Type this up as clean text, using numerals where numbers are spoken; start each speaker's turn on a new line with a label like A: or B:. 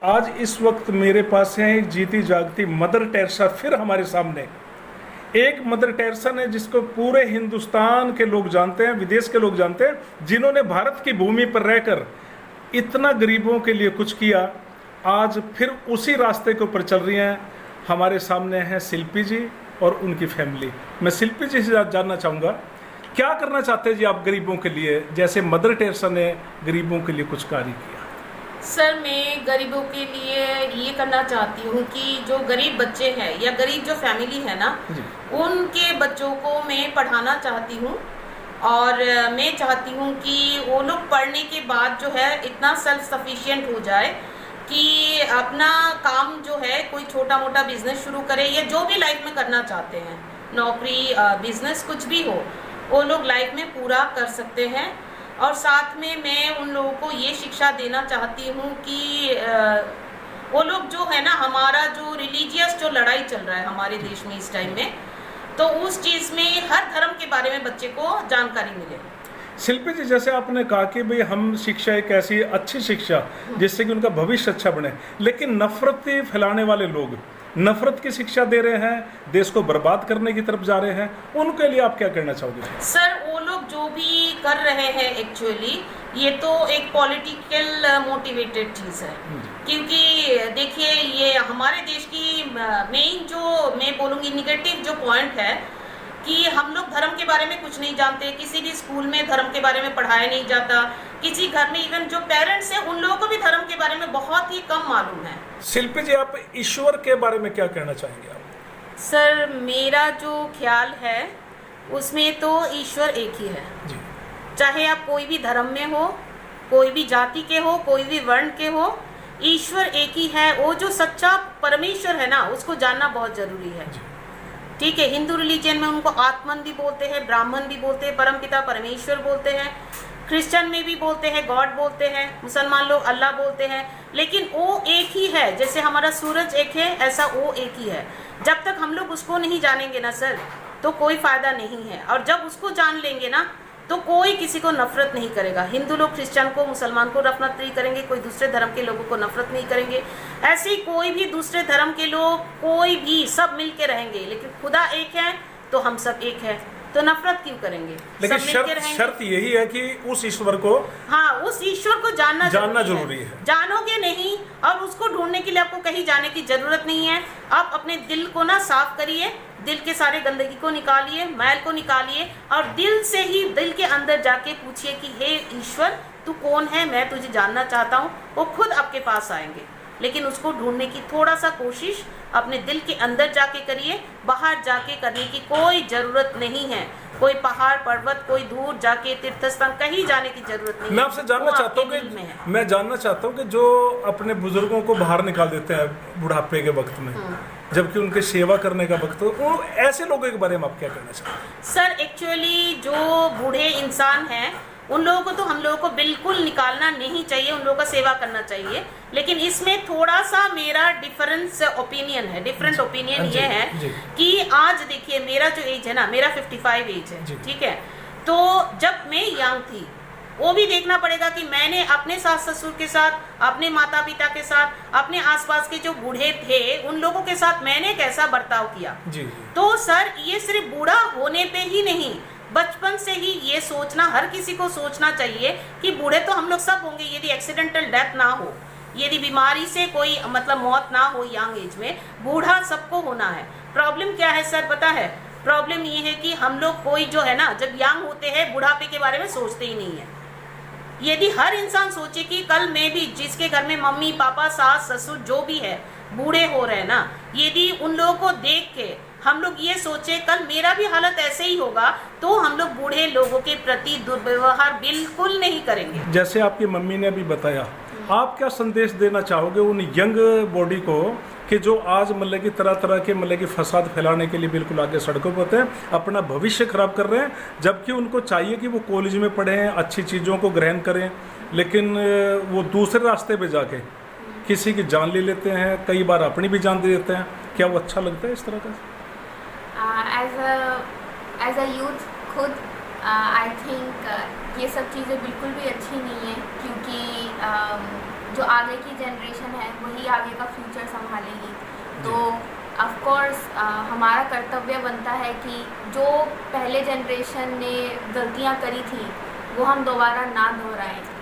A: आज इस वक्त मेरे पास है एक जीती जागती मदर टेरेसा फिर हमारे सामने। एक मदर टेरेसा ने जिसको पूरे हिंदुस्तान के लोग जानते हैं, विदेश के लोग जानते हैं, जिन्होंने भारत की भूमि पर रहकर इतना गरीबों के लिए कुछ किया, आज फिर उसी रास्ते के ऊपर चल रही हैं। हमारे सामने हैं शिल्पी जी और उनकी फैमिली। मैं शिल्पी जी से जानना चाहूँगा, क्या करना चाहते हैं जी आप गरीबों के लिए, जैसे मदर टेरेसा ने गरीबों के लिए कुछ कार्य किया?
B: सर, मैं गरीबों के लिए ये करना चाहती हूँ कि जो गरीब बच्चे हैं या गरीब जो फैमिली है ना, उनके बच्चों को मैं पढ़ाना चाहती हूँ। और मैं चाहती हूँ कि वो लोग पढ़ने के बाद जो है इतना सेल्फ सफिशिएंट हो जाए कि अपना काम जो है कोई छोटा मोटा बिजनेस शुरू करे या जो भी लाइफ में करना चाहते हैं, नौकरी, बिजनेस, कुछ भी हो, वो लोग लाइफ में पूरा कर सकते हैं। और साथ में मैं उन लोगों को ये शिक्षा देना चाहती हूँ कि वो लोग जो है ना, हमारा जो रिलीजियस जो लड़ाई चल रहा है हमारे देश में इस टाइम में, तो उस चीज़ में हर धर्म के बारे में बच्चे को जानकारी मिले।
A: शिल्पी जी, जैसे आपने कहा कि भाई हम शिक्षा एक ऐसी अच्छी शिक्षा जिससे कि उनका भविष्य अच्छा बने, लेकिन नफरत फैलाने वाले लोग नफरत की शिक्षा दे रहे हैं, देश को बर्बाद करने की तरफ जा रहे हैं, उनके लिए आप क्या कहना चाहोगे?
B: सर, वो लोग जो भी कर रहे हैं एक्चुअली ये तो एक पॉलिटिकल मोटिवेटेड चीज़ है। क्योंकि देखिए, ये हमारे देश की मेन जो मैं बोलूँगी निगेटिव जो पॉइंट है कि हम लोग धर्म के बारे में कुछ नहीं जानते, किसी भी स्कूल में धर्म के बारे में पढ़ाया नहीं जाता, किसी घर में इवन जो पेरेंट्स हैं उन लोगों को भी धर्म के बारे में बहुत ही कम मालूम है।
A: शिल्पी जी, आप ईश्वर के बारे में क्या कहना चाहेंगे आप?
B: सर, मेरा जो ख्याल है उसमें तो ईश्वर एक ही है
A: जी।
B: चाहे आप कोई भी धर्म में हो, कोई भी जाति के हो, कोई भी वर्ण के हो, ईश्वर एक ही है। वो जो सच्चा परमेश्वर है ना, उसको जानना बहुत जरूरी है। ठीक है, हिंदू रिलीजन में उनको आत्मन भी बोलते हैं, ब्राह्मण भी बोलते हैं, परमपिता परमेश्वर बोलते हैं, क्रिश्चियन में भी बोलते हैं गॉड बोलते हैं, मुसलमान लोग अल्लाह बोलते हैं, लेकिन वो एक ही है। जैसे हमारा सूरज एक है, ऐसा वो एक ही है। जब तक हम लोग उसको नहीं जानेंगे ना सर, तो कोई फायदा नहीं है। और जब उसको जान लेंगे ना, तो कोई किसी को नफरत नहीं करेगा। हिंदू लोग क्रिश्चियन को, मुसलमान को नफरत नहीं करेंगे, कोई दूसरे धर्म के लोगों को नफरत नहीं करेंगे। ऐसे ही कोई भी दूसरे धर्म के लोग, कोई भी, सब मिल के रहेंगे। लेकिन खुदा एक है तो हम सब एक है, तो नफरत क्यों करेंगे?
A: लेकिन शर्त यही है कि उस ईश्वर को,
B: हाँ, उस ईश्वर को जानना
A: जरूरी है।
B: जानोगे नहीं, और उसको ढूंढने के लिए आपको कहीं जाने की जरूरत नहीं है। आप अपने दिल को ना साफ करिए, दिल के सारे गंदगी को निकालिए, मैल को निकालिए, और दिल से ही दिल के अंदर जाके पूछिए कि हे ईश्वर, तू कौन है, मैं तुझे जानना चाहता हूँ। वो खुद आपके पास आएंगे। लेकिन उसको ढूंढने की थोड़ा सा कोशिश अपने दिल के अंदर जाके करिए, बाहर जाके करने की कोई जरूरत नहीं है। कोई पहाड़ पर्वत, कोई दूर जाके तीर्थ स्थान, कहीं जाने की जरूरत नहीं।
A: मैं आपसे जानना चाहता हूँ कि मैं जानना चाहता हूँ कि जो अपने बुजुर्गों को बाहर निकाल देते हैं बुढ़ापे के वक्त में, जबकि उनके सेवा करने का वक्त हो, वो ऐसे लोगों के बारे में आप क्या कहना चाहते हैं?
B: सर, एक्चुअली जो बूढ़े इंसान हैं उन लोगों को तो हम लोगों को बिल्कुल निकालना नहीं चाहिए, उन लोगों का सेवा करना चाहिए। लेकिन इसमें थोड़ा सा मेरा डिफरेंट ओपिनियन ये है कि आज देखिए, मेरा जो एज है ना, मेरा 55 एज है, ठीक है। तो जब मैं यंग थी, वो भी देखना पड़ेगा कि मैंने अपने सास ससुर के साथ, अपने माता पिता के साथ, अपने आसपास के जो बूढ़े थे उन लोगों के साथ मैंने कैसा बर्ताव किया। तो सर, ये सिर्फ बूढ़ा होने पे ही नहीं, बचपन से ही ये सोचना हर किसी को सोचना चाहिए कि बूढ़े तो हम लोग सब होंगे, यदि एक्सीडेंटल डेथ ना हो, यदि बीमारी से कोई मतलब मौत ना हो यंग एज में, बूढ़ा सबको होना है। प्रॉब्लम क्या है सर, पता है? प्रॉब्लम ये है कि हम लोग कोई जो है ना, जब यंग होते हैं बुढ़ापे के बारे में सोचते ही नहीं है। यदि हर इंसान सोचे कि कल मैं भी, जिसके घर में मम्मी पापा सास ससुर जो भी है बूढ़े हो रहे हैं ना, यदि उन लोगों को देख के हम लोग ये सोचे कल मेरा भी हालत ऐसे ही होगा, तो हम लोग बूढ़े लोगों के प्रति दुर्व्यवहार बिल्कुल नहीं करेंगे।
A: जैसे आपकी मम्मी ने अभी बताया, आप क्या संदेश देना चाहोगे उन यंग बॉडी को कि जो आज मतलब कि तरह तरह के मतलब कि फसाद फैलाने के लिए बिल्कुल आगे सड़कों पर होते हैं, अपना भविष्य खराब कर रहे हैं, जबकि उनको चाहिए कि वो कॉलेज में पढ़ें, अच्छी चीज़ों को ग्रहण करें, लेकिन वो दूसरे रास्ते पे जाके किसी की जान ले लेते हैं, कई बार अपनी भी जान दे देते हैं। क्या वो अच्छा लगता है इस तरह का?
C: एज अ यूथ खुद आई थिंक ये सब चीज़ें बिल्कुल भी अच्छी नहीं है, क्योंकि जो आगे की जनरेशन है वही आगे का फ्यूचर संभालेगी। तो ऑफ कोर्स हमारा कर्तव्य बनता है कि जो पहले जनरेशन ने गलतियां करी थी वो हम दोबारा ना दोहराएं।